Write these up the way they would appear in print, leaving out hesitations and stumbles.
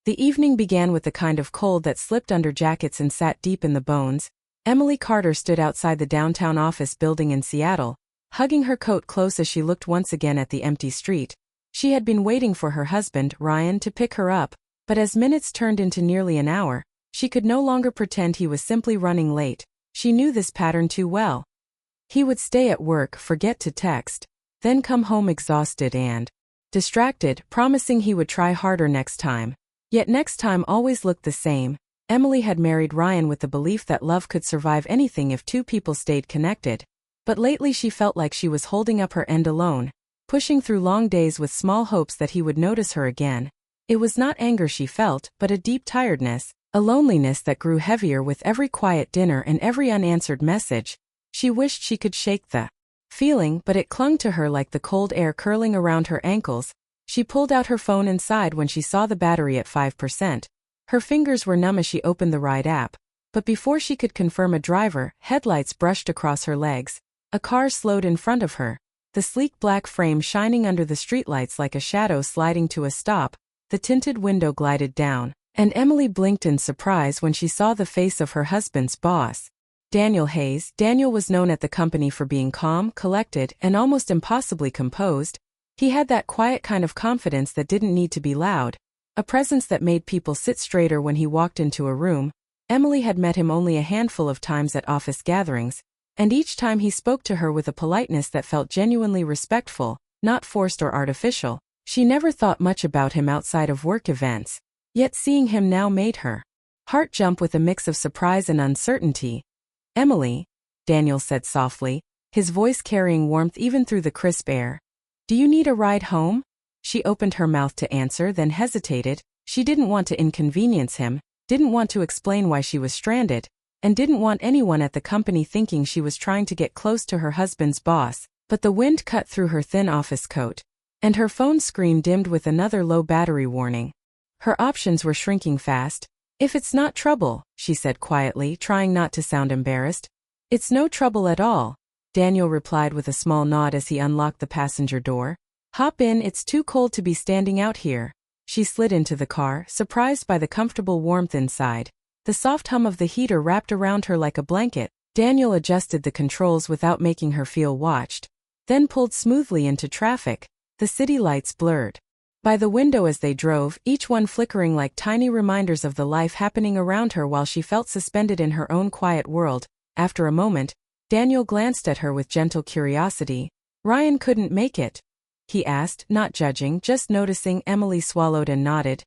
The evening began with the kind of cold that slipped under jackets and sat deep in the bones. Emily Carter stood outside the downtown office building in Seattle, hugging her coat close as she looked once again at the empty street. She had been waiting for her husband, Ryan, to pick her up, but as minutes turned into nearly an hour, she could no longer pretend he was simply running late. She knew this pattern too well. He would stay at work, forget to text, then come home exhausted and distracted, promising he would try harder next time. Yet next time always looked the same. Emily had married Ryan with the belief that love could survive anything if two people stayed connected. But lately she felt like she was holding up her end alone, pushing through long days with small hopes that he would notice her again. It was not anger she felt, but a deep tiredness, a loneliness that grew heavier with every quiet dinner and every unanswered message. She wished she could shake the feeling, but it clung to her like the cold air curling around her ankles. She pulled out her phone and sighed when she saw the battery at 5%. Her fingers were numb as she opened the ride app. But before she could confirm a driver, headlights brushed across her legs. A car slowed in front of her, the sleek black frame shining under the streetlights like a shadow sliding to a stop. The tinted window glided down, and Emily blinked in surprise when she saw the face of her husband's boss, Daniel Hayes. Daniel was known at the company for being calm, collected, and almost impossibly composed. He had that quiet kind of confidence that didn't need to be loud, a presence that made people sit straighter when he walked into a room. Emily had met him only a handful of times at office gatherings, and each time he spoke to her with a politeness that felt genuinely respectful, not forced or artificial. She never thought much about him outside of work events, yet seeing him now made her heart jump with a mix of surprise and uncertainty. "Emily," Daniel said softly, his voice carrying warmth even through the crisp air. "Do you need a ride home?" She opened her mouth to answer, then hesitated. She didn't want to inconvenience him, didn't want to explain why she was stranded, and didn't want anyone at the company thinking she was trying to get close to her husband's boss. But the wind cut through her thin office coat, and her phone screen dimmed with another low battery warning. Her options were shrinking fast. "If it's not trouble," she said quietly, trying not to sound embarrassed. "It's no trouble at all," Daniel replied with a small nod as he unlocked the passenger door. "Hop in, it's too cold to be standing out here." She slid into the car, surprised by the comfortable warmth inside. The soft hum of the heater wrapped around her like a blanket. Daniel adjusted the controls without making her feel watched, then pulled smoothly into traffic. The city lights blurred by the window as they drove, each one flickering like tiny reminders of the life happening around her while she felt suspended in her own quiet world. After a moment, Daniel glanced at her with gentle curiosity. "Ryan couldn't make it?" he asked, not judging, just noticing. Emily swallowed and nodded.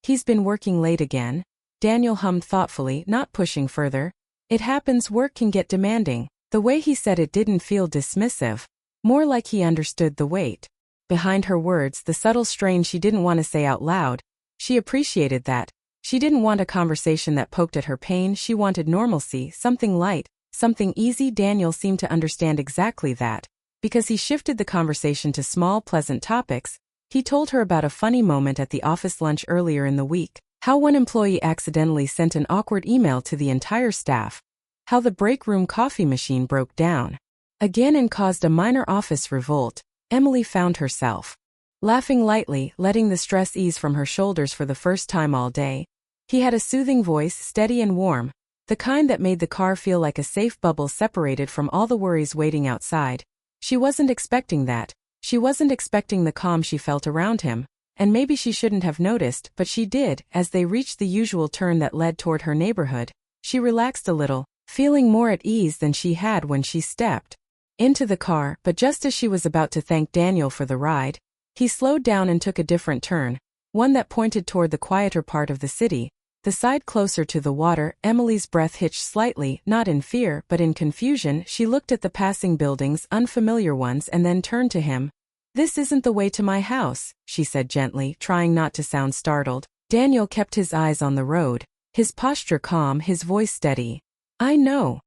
"He's been working late again?" Daniel hummed thoughtfully, not pushing further. "It happens, work can get demanding." The way he said it didn't feel dismissive, more like he understood the weight behind her words, the subtle strain she didn't want to say out loud. She appreciated that. She didn't want a conversation that poked at her pain. She wanted normalcy, something light, something easy. Daniel seemed to understand exactly that, because he shifted the conversation to small, pleasant topics. He told her about a funny moment at the office lunch earlier in the week, how one employee accidentally sent an awkward email to the entire staff, how the break room coffee machine broke down again and caused a minor office revolt. Emily found herself laughing lightly, letting the stress ease from her shoulders for the first time all day. He had a soothing voice, steady and warm, the kind that made the car feel like a safe bubble separated from all the worries waiting outside. She wasn't expecting that. She wasn't expecting the calm she felt around him, and maybe she shouldn't have noticed, but she did. As they reached the usual turn that led toward her neighborhood, she relaxed a little, feeling more at ease than she had when she stepped into the car. But just as she was about to thank Daniel for the ride, he slowed down and took a different turn, one that pointed toward the quieter part of the city, the side closer to the water. Emily's breath hitched slightly, not in fear but in confusion. She looked at the passing buildings, unfamiliar ones, and then turned to him. "This isn't the way to my house," she said gently, trying not to sound startled. Daniel kept his eyes on the road, his posture calm, his voice steady. "I know,"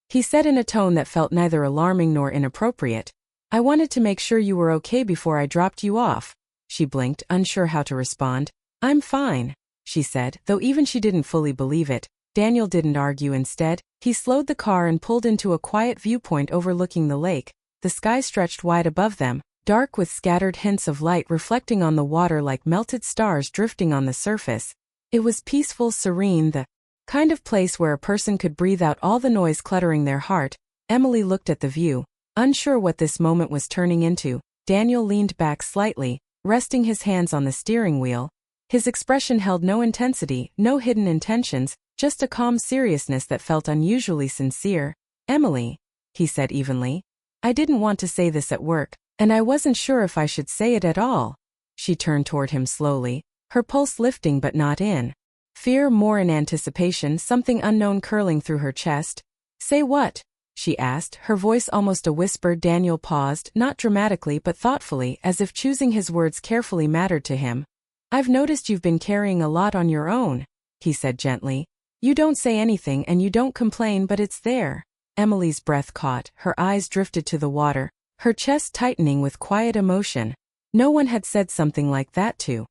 he said in a tone that felt neither alarming nor inappropriate. "I wanted to make sure you were okay before I dropped you off." She blinked, unsure how to respond. "I'm fine," she said, though even she didn't fully believe it. Daniel didn't argue. Instead, he slowed the car and pulled into a quiet viewpoint overlooking the lake. The sky stretched wide above them, dark with scattered hints of light reflecting on the water like melted stars drifting on the surface. It was peaceful, serene, the kind of place where a person could breathe out all the noise cluttering their heart. Emily looked at the view, unsure what this moment was turning into. Daniel leaned back slightly, resting his hands on the steering wheel. His expression held no intensity, no hidden intentions, just a calm seriousness that felt unusually sincere. "Emily," he said evenly, "I didn't want to say this at work, and I wasn't sure if I should say it at all." She turned toward him slowly, her pulse lifting but not in fear, more in anticipation, something unknown curling through her chest. "Say what?" she asked, her voice almost a whisper. Daniel paused, not dramatically but thoughtfully, as if choosing his words carefully mattered to him. "I've noticed you've been carrying a lot on your own," he said gently. "You don't say anything and you don't complain, but it's there." Emily's breath caught, her eyes drifted to the water, her chest tightening with quiet emotion. No one had said something like that to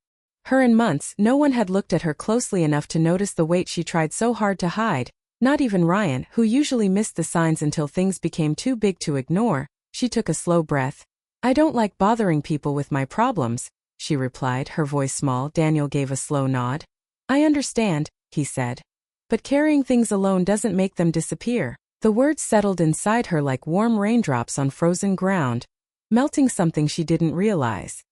her in months. No one had looked at her closely enough to notice the weight she tried so hard to hide. Not even Ryan, who usually missed the signs until things became too big to ignore. She took a slow breath. "I don't like bothering people with my problems," she replied, her voice small. Daniel gave a slow nod. "I understand," he said. "But carrying things alone doesn't make them disappear." The words settled inside her like warm raindrops on frozen ground, melting something she didn't realize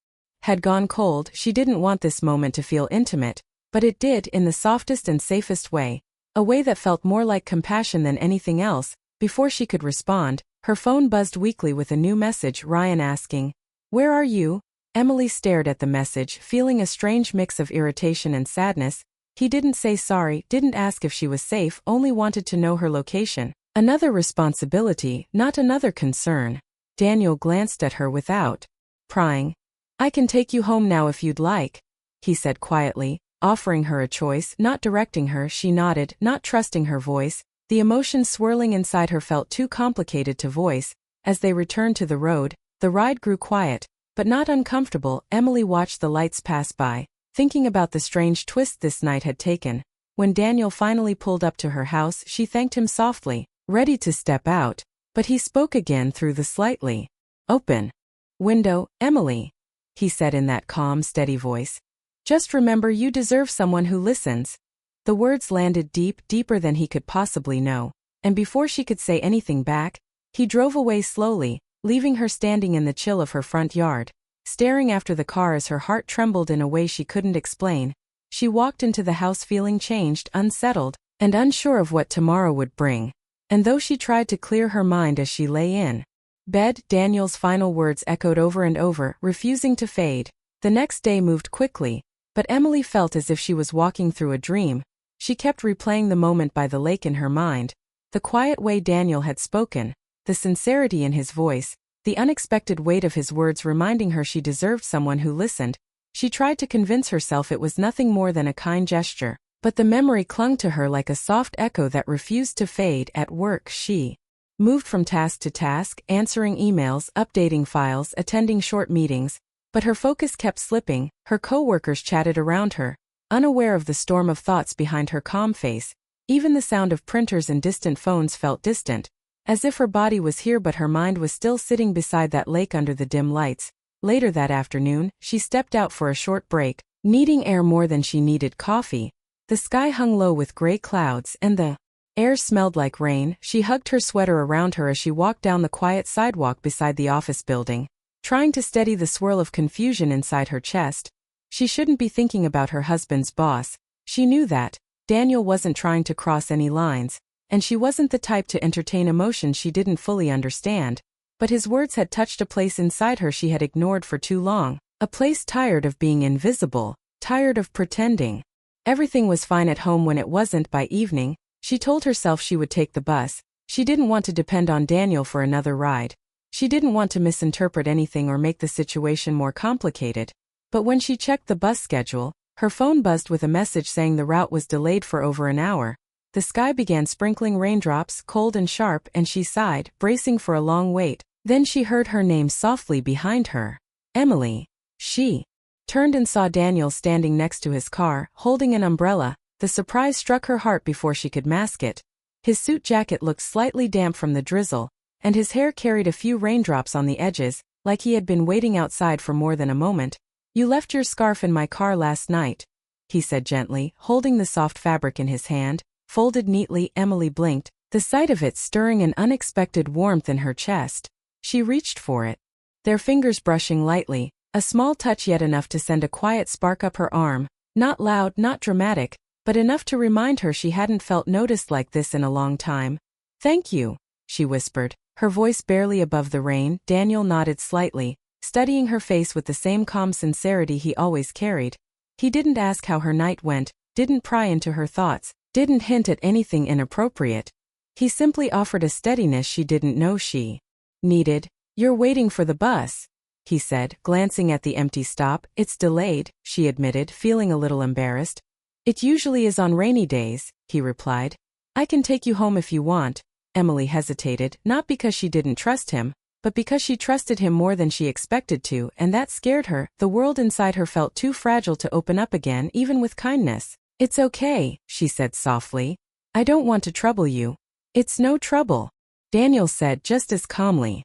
had gone cold. She didn't want this moment to feel intimate, but it did, in the softest and safest way, a way that felt more like compassion than anything else. Before she could respond, her phone buzzed weakly with a new message. Ryan asking, "Where are you?" Emily stared at the message, feeling a strange mix of irritation and sadness. He didn't say sorry, didn't ask if she was safe, only wanted to know her location. Another responsibility, not another concern. Daniel glanced at her without prying. "I can take you home now if you'd like," he said quietly, offering her a choice, not directing her. She nodded, not trusting her voice. The emotions swirling inside her felt too complicated to voice. As they returned to the road, the ride grew quiet, but not uncomfortable. Emily watched the lights pass by, thinking about the strange twist this night had taken. When Daniel finally pulled up to her house, she thanked him softly, ready to step out, but he spoke again through the slightly open window. "Emily," he said in that calm, steady voice, "just remember you deserve someone who listens." The words landed deep, deeper than he could possibly know, and before she could say anything back, he drove away slowly, leaving her standing in the chill of her front yard, staring after the car as her heart trembled in a way she couldn't explain. She walked into the house feeling changed, unsettled, and unsure of what tomorrow would bring. And though she tried to clear her mind as she lay in bed, Daniel's final words echoed over and over, refusing to fade. The next day moved quickly, but Emily felt as if she was walking through a dream. She kept replaying the moment by the lake in her mind, the quiet way Daniel had spoken, the sincerity in his voice, the unexpected weight of his words reminding her she deserved someone who listened. She tried to convince herself it was nothing more than a kind gesture, but the memory clung to her like a soft echo that refused to fade. At work, she moved from task to task, answering emails, updating files, attending short meetings, but her focus kept slipping. Her coworkers chatted around her, unaware of the storm of thoughts behind her calm face. Even the sound of printers and distant phones felt distant, as if her body was here but her mind was still sitting beside that lake under the dim lights. Later that afternoon, she stepped out for a short break, needing air more than she needed coffee. The sky hung low with gray clouds, and the air smelled like rain. She hugged her sweater around her as she walked down the quiet sidewalk beside the office building, trying to steady the swirl of confusion inside her chest. She shouldn't be thinking about her husband's boss. She knew that. Daniel wasn't trying to cross any lines, and she wasn't the type to entertain emotions she didn't fully understand. But his words had touched a place inside her she had ignored for too long, a place tired of being invisible, tired of pretending. Everything was fine at home when it wasn't. By evening, she told herself she would take the bus. She didn't want to depend on Daniel for another ride. She didn't want to misinterpret anything or make the situation more complicated. But when she checked the bus schedule, her phone buzzed with a message saying the route was delayed for over an hour. The sky began sprinkling raindrops, cold and sharp, and she sighed, bracing for a long wait. Then she heard her name softly behind her. "Emily." She turned and saw Daniel standing next to his car, holding an umbrella. The surprise struck her heart before she could mask it. His suit jacket looked slightly damp from the drizzle, and his hair carried a few raindrops on the edges, like he had been waiting outside for more than a moment. "You left your scarf in my car last night," he said gently, holding the soft fabric in his hand, folded neatly. Emily blinked, the sight of it stirring an unexpected warmth in her chest. She reached for it, their fingers brushing lightly, a small touch yet enough to send a quiet spark up her arm, not loud, not dramatic, but enough to remind her she hadn't felt noticed like this in a long time. "Thank you," she whispered, her voice barely above the rain. Daniel nodded slightly, studying her face with the same calm sincerity he always carried. He didn't ask how her night went, didn't pry into her thoughts, didn't hint at anything inappropriate. He simply offered a steadiness she didn't know she needed. "You're waiting for the bus," he said, glancing at the empty stop. "It's delayed," she admitted, feeling a little embarrassed. "It usually is on rainy days," he replied. "I can take you home if you want." Emily hesitated, not because she didn't trust him, but because she trusted him more than she expected to, and that scared her. The world inside her felt too fragile to open up again, even with kindness. "It's okay," she said softly. "I don't want to trouble you." "It's no trouble," Daniel said just as calmly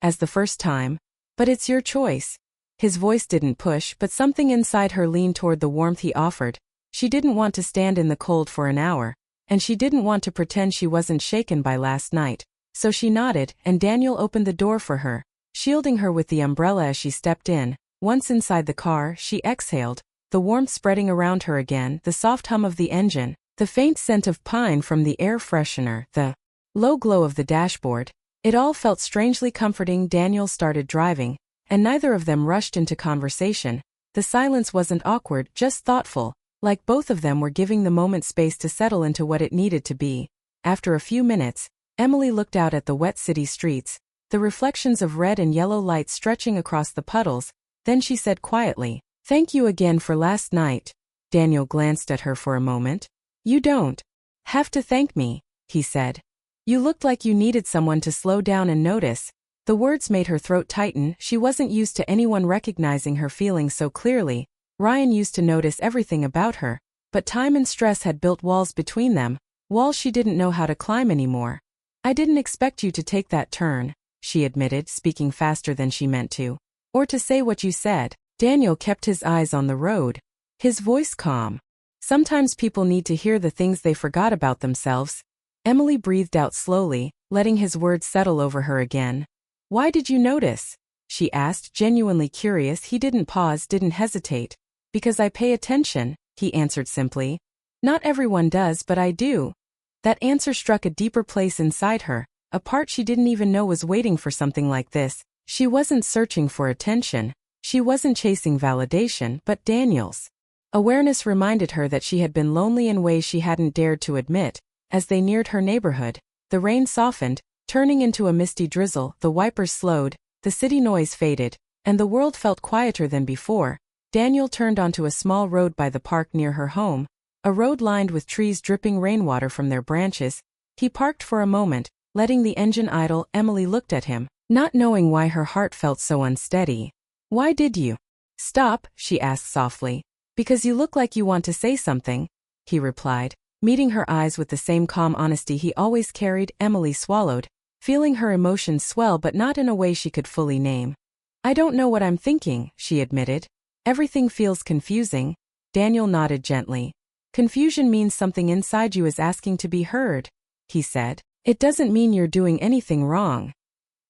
as the first time. "But it's your choice." His voice didn't push, but something inside her leaned toward the warmth he offered. She didn't want to stand in the cold for an hour, and she didn't want to pretend she wasn't shaken by last night. So she nodded, and Daniel opened the door for her, shielding her with the umbrella as she stepped in. Once inside the car, she exhaled, the warmth spreading around her again, the soft hum of the engine, the faint scent of pine from the air freshener, the low glow of the dashboard. It all felt strangely comforting. Daniel started driving, and neither of them rushed into conversation. The silence wasn't awkward, just thoughtful, like both of them were giving the moment space to settle into what it needed to be. After a few minutes, Emily looked out at the wet city streets, the reflections of red and yellow lights stretching across the puddles. Then she said quietly, "Thank you again for last night." Daniel glanced at her for a moment. "You don't have to thank me," he said. "You looked like you needed someone to slow down and notice." The words made her throat tighten. She wasn't used to anyone recognizing her feelings so clearly. Ryan used to notice everything about her, but time and stress had built walls between them, walls she didn't know how to climb anymore. "I didn't expect you to take that turn," she admitted, speaking faster than she meant to. "Or to say what you said." Daniel kept his eyes on the road, his voice calm. "Sometimes people need to hear the things they forgot about themselves." Emily breathed out slowly, letting his words settle over her again. "Why did you notice?" she asked, genuinely curious. He didn't pause, didn't hesitate. "Because I pay attention," he answered simply. "Not everyone does, but I do." That answer struck a deeper place inside her, a part she didn't even know was waiting for something like this. She wasn't searching for attention. She wasn't chasing validation, but Daniel's awareness reminded her that she had been lonely in ways she hadn't dared to admit. As they neared her neighborhood, the rain softened, turning into a misty drizzle. The wipers slowed, the city noise faded, and the world felt quieter than before. Daniel turned onto a small road by the park near her home, a road lined with trees dripping rainwater from their branches. He parked for a moment, letting the engine idle. Emily looked at him, not knowing why her heart felt so unsteady. "Why did you stop?" she asked softly. "Because you look like you want to say something," he replied, meeting her eyes with the same calm honesty he always carried. Emily swallowed, feeling her emotions swell but not in a way she could fully name. "I don't know what I'm thinking," she admitted. "Everything feels confusing." Daniel nodded gently. "Confusion means something inside you is asking to be heard," he said. "It doesn't mean you're doing anything wrong."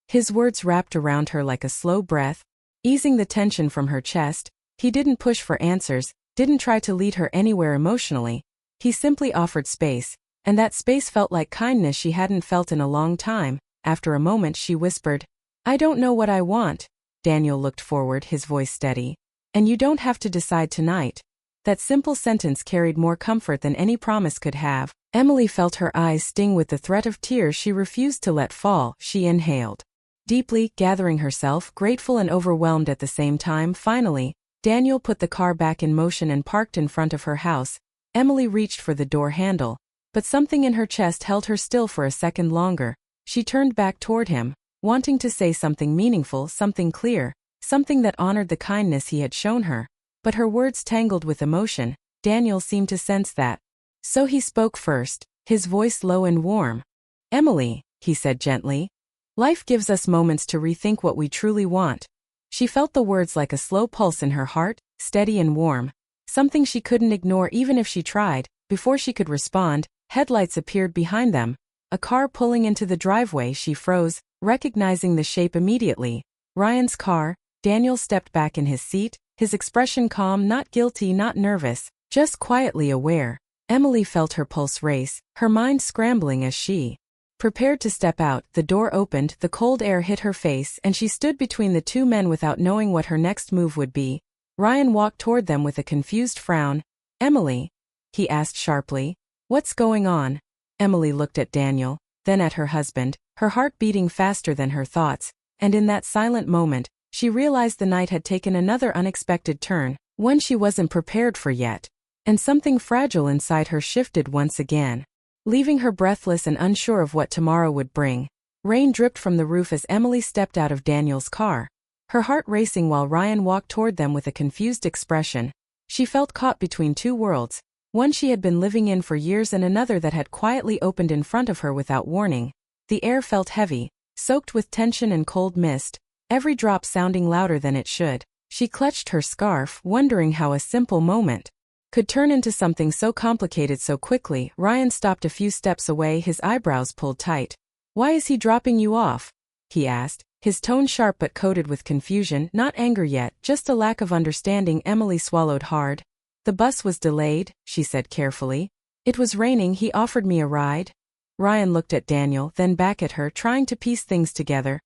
His words wrapped around her like a slow breath, easing the tension from her chest. He didn't push for answers, didn't try to lead her anywhere emotionally. He simply offered space, and that space felt like kindness she hadn't felt in a long time. After a moment she whispered, "I don't know what I want." Daniel looked forward, his voice steady. "And you don't have to decide tonight." That simple sentence carried more comfort than any promise could have. Emily felt her eyes sting with the threat of tears she refused to let fall. She inhaled deeply, gathering herself, grateful and overwhelmed at the same time. Finally, Daniel put the car back in motion and parked in front of her house. Emily reached for the door handle, but something in her chest held her still for a second longer. She turned back toward him, wanting to say something meaningful, something clear, something that honored the kindness he had shown her. But her words tangled with emotion. Daniel seemed to sense that. So he spoke first, his voice low and warm. "Emily," he said gently, "life gives us moments to rethink what we truly want. She felt the words like a slow pulse in her heart, steady and warm. Something she couldn't ignore even if she tried. Before she could respond, headlights appeared behind them. A car pulling into the driveway. She froze, recognizing the shape immediately. Ryan's car. Daniel stepped back in his seat, his expression calm, not guilty, not nervous, just quietly aware. Emily felt her pulse race, her mind scrambling as she prepared to step out. The door opened, the cold air hit her face, and she stood between the two men without knowing what her next move would be. Ryan walked toward them with a confused frown. "Emily?" he asked sharply. "What's going on?" Emily looked at Daniel, then at her husband, her heart beating faster than her thoughts, and in that silent moment, she realized the night had taken another unexpected turn, one she wasn't prepared for yet. And something fragile inside her shifted once again, leaving her breathless and unsure of what tomorrow would bring. Rain dripped from the roof as Emily stepped out of Daniel's car, her heart racing while Ryan walked toward them with a confused expression. She felt caught between two worlds, one she had been living in for years and another that had quietly opened in front of her without warning. The air felt heavy, soaked with tension and cold mist, every drop sounding louder than it should. She clutched her scarf, wondering how a simple moment could turn into something so complicated so quickly. Ryan stopped a few steps away, his eyebrows pulled tight. "Why is he dropping you off?" he asked, his tone sharp but coated with confusion, not anger yet, just a lack of understanding. Emily swallowed hard. "The bus was delayed," she said carefully. "It was raining. He offered me a ride." Ryan looked at Daniel, then back at her, trying to piece things together.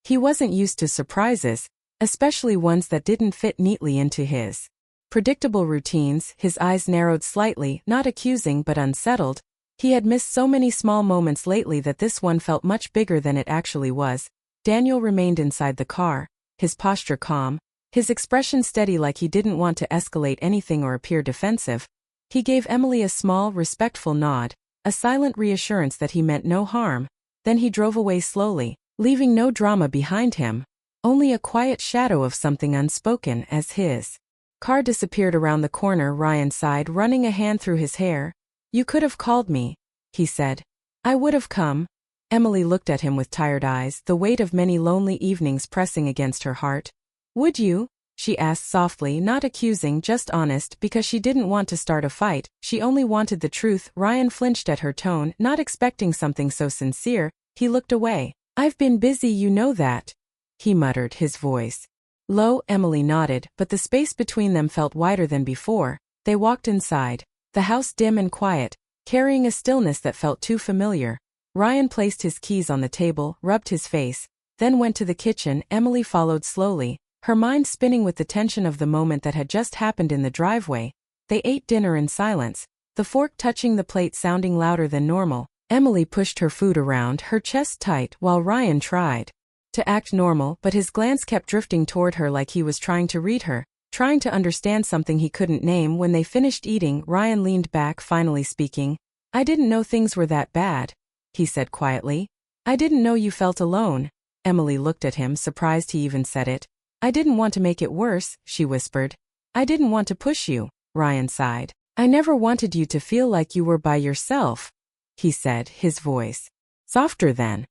He wasn't used to surprises, especially ones that didn't fit neatly into his predictable routines. His eyes narrowed slightly, not accusing but unsettled. He had missed so many small moments lately that this one felt much bigger than it actually was. Daniel remained inside the car, his posture calm, his expression steady, like he didn't want to escalate anything or appear defensive. He gave Emily a small, respectful nod, a silent reassurance that he meant no harm. Then he drove away slowly, leaving no drama behind him, only a quiet shadow of something unspoken. As his car disappeared around the corner, Ryan sighed, running a hand through his hair. "You could have called me," he said. "I would have come." Emily looked at him with tired eyes, the weight of many lonely evenings pressing against her heart. "Would you?" she asked softly, not accusing, just honest, because she didn't want to start a fight, she only wanted the truth. Ryan flinched at her tone, not expecting something so sincere. He looked away. "I've been busy, you know that," he muttered, his voice low. Emily nodded, but the space between them felt wider than before. They walked inside, the house dim and quiet, carrying a stillness that felt too familiar. Ryan placed his keys on the table, rubbed his face, then went to the kitchen. Emily followed slowly, her mind spinning with the tension of the moment that had just happened in the driveway. They ate dinner in silence, the fork touching the plate sounding louder than normal. Emily pushed her food around, her chest tight, while Ryan tried to act normal, but his glance kept drifting toward her like he was trying to read her, trying to understand something he couldn't name. When they finished eating, Ryan leaned back, finally speaking. "I didn't know things were that bad," he said quietly. "I didn't know you felt alone." Emily looked at him, surprised he even said it. "I didn't want to make it worse," she whispered. "I didn't want to push you," Ryan sighed. "I never wanted you to feel like you were by yourself," he said, his voice softer than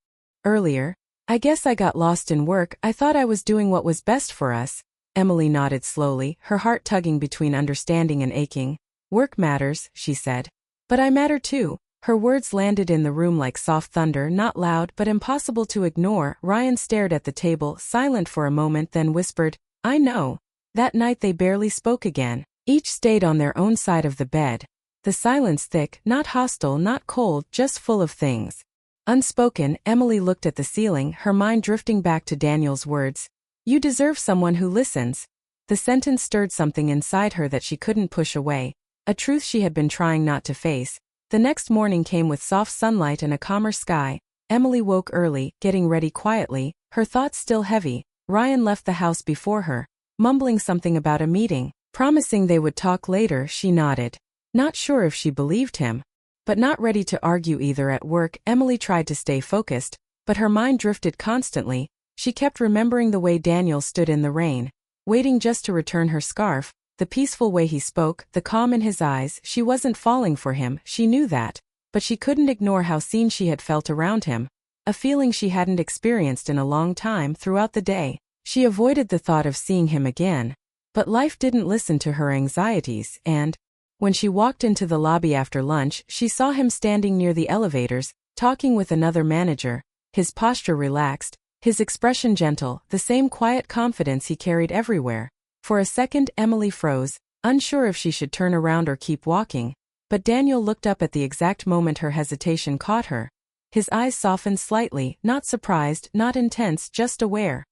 earlier. "I guess I got lost in work. I thought I was doing what was best for us." Emily nodded slowly, her heart tugging between understanding and aching. "Work matters," she said. "But I matter too." Her words landed in the room like soft thunder, not loud but impossible to ignore. Ryan stared at the table, silent for a moment, then whispered, "I know." That night they barely spoke again. Each stayed on their own side of the bed. The silence thick, not hostile, not cold, just full of things unspoken. Emily looked at the ceiling, her mind drifting back to Daniel's words. "You deserve someone who listens." The sentence stirred something inside her that she couldn't push away, a truth she had been trying not to face. The next morning came with soft sunlight and a calmer sky. Emily woke early, getting ready quietly, her thoughts still heavy. Ryan left the house before her, mumbling something about a meeting, promising they would talk later. She nodded, not sure if she believed him, but not ready to argue either. At work, Emily tried to stay focused, but her mind drifted constantly. She kept remembering the way Daniel stood in the rain, waiting just to return her scarf, the peaceful way he spoke, the calm in his eyes. She wasn't falling for him, she knew that, but she couldn't ignore how seen she had felt around him, a feeling she hadn't experienced in a long time. Throughout the day, She avoided the thought of seeing him again. But life didn't listen to her anxieties, and when she walked into the lobby after lunch, she saw him standing near the elevators, talking with another manager, his posture relaxed, his expression gentle, the same quiet confidence he carried everywhere. For a second, Emily froze, unsure if she should turn around or keep walking. But Daniel looked up at the exact moment her hesitation caught her. His eyes softened slightly, not surprised, not intense, just aware.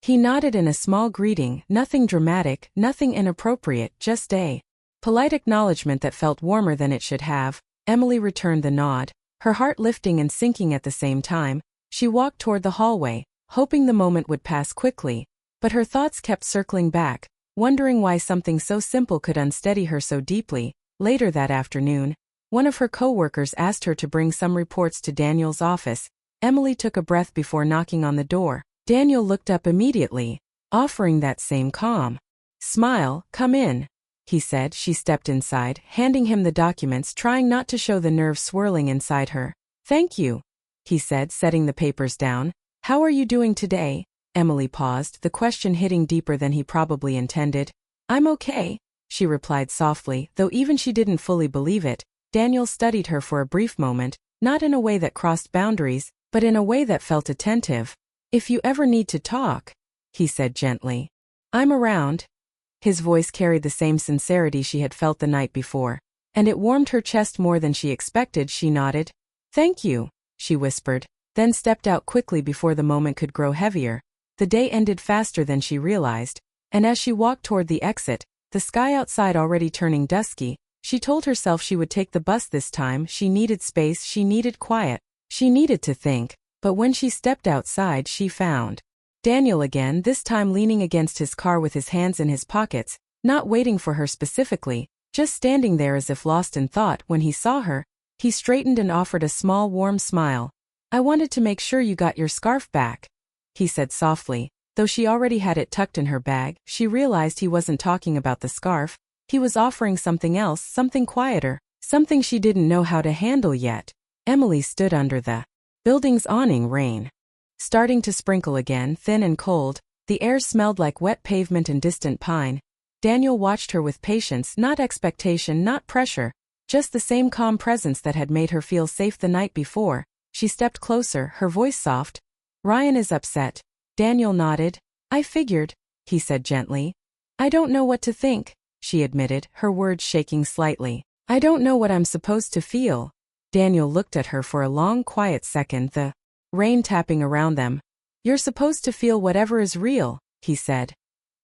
He nodded in a small greeting, nothing dramatic, nothing inappropriate, just a polite acknowledgement that felt warmer than it should have. Emily returned the nod, her heart lifting and sinking at the same time. She walked toward the hallway, hoping the moment would pass quickly, but her thoughts kept circling back, wondering why something so simple could unsteady her so deeply. Later that afternoon, one of her co-workers asked her to bring some reports to Daniel's office. Emily took a breath before knocking on the door. Daniel looked up immediately, offering that same calm smile. "Come in," he said. She stepped inside, handing him the documents, trying not to show the nerves swirling inside her. "Thank you," he said, setting the papers down. "How are you doing today?" Emily paused, the question hitting deeper than he probably intended. "I'm okay," she replied softly, though even she didn't fully believe it. Daniel studied her for a brief moment, not in a way that crossed boundaries, but in a way that felt attentive. "If you ever need to talk," he said gently, "I'm around." His voice carried the same sincerity she had felt the night before, and it warmed her chest more than she expected. She nodded. "Thank you," she whispered, then stepped out quickly before the moment could grow heavier. The day ended faster than she realized, and as she walked toward the exit, the sky outside already turning dusky, she told herself she would take the bus this time. She needed space, she needed quiet, she needed to think. But when she stepped outside, she found Daniel again, this time leaning against his car with his hands in his pockets, not waiting for her specifically, just standing there as if lost in thought. When he saw her, he straightened and offered a small warm smile. "I wanted to make sure you got your scarf back," he said softly. Though she already had it tucked in her bag, she realized he wasn't talking about the scarf. He was offering something else, something quieter, something she didn't know how to handle yet. Emily stood under the building's awning. Rain starting to sprinkle again, thin and cold. The air smelled like wet pavement and distant pine. Daniel watched her with patience, not expectation, not pressure, just the same calm presence that had made her feel safe the night before. She stepped closer, her voice soft. "Ryan is upset." Daniel nodded. "I figured," he said gently. "I don't know what to think," she admitted, her words shaking slightly. "I don't know what I'm supposed to feel." Daniel looked at her for a long, quiet second, the rain tapping around them. "You're supposed to feel whatever is real," he said.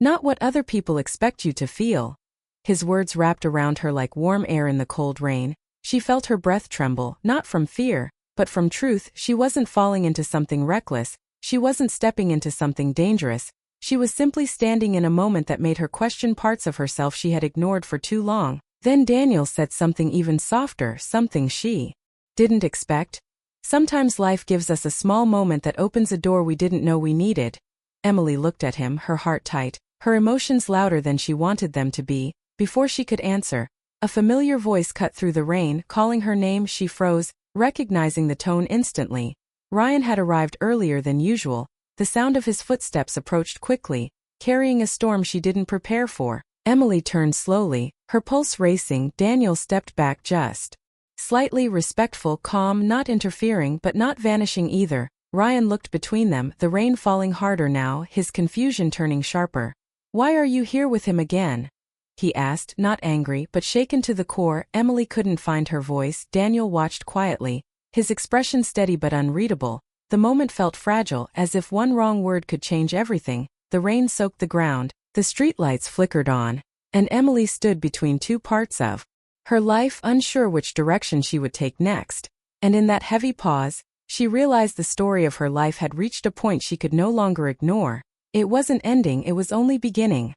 "Not what other people expect you to feel." His words wrapped around her like warm air in the cold rain. She felt her breath tremble, not from fear, but from truth. She wasn't falling into something reckless. She wasn't stepping into something dangerous. She was simply standing in a moment that made her question parts of herself she had ignored for too long. Then Daniel said something even softer, something she didn't expect. "Sometimes life gives us a small moment that opens a door we didn't know we needed." Emily looked at him, her heart tight, her emotions louder than she wanted them to be. Before she could answer, a familiar voice cut through the rain, calling her name. She froze, recognizing the tone instantly. Ryan had arrived earlier than usual. The sound of his footsteps approached quickly, carrying a storm she didn't prepare for. Emily turned slowly, her pulse racing. Daniel stepped back just slightly, respectful, calm, not interfering but not vanishing either. Ryan looked between them, the rain falling harder now, his confusion turning sharper. "Why are you here with him again?" he asked, not angry but shaken to the core. Emily couldn't find her voice. Daniel watched quietly, his expression steady but unreadable. The moment felt fragile, as if one wrong word could change everything. The rain soaked the ground, the streetlights flickered on, and Emily stood between two parts of her life, unsure which direction she would take next. And in that heavy pause, she realized the story of her life had reached a point she could no longer ignore. It wasn't ending, it was only beginning.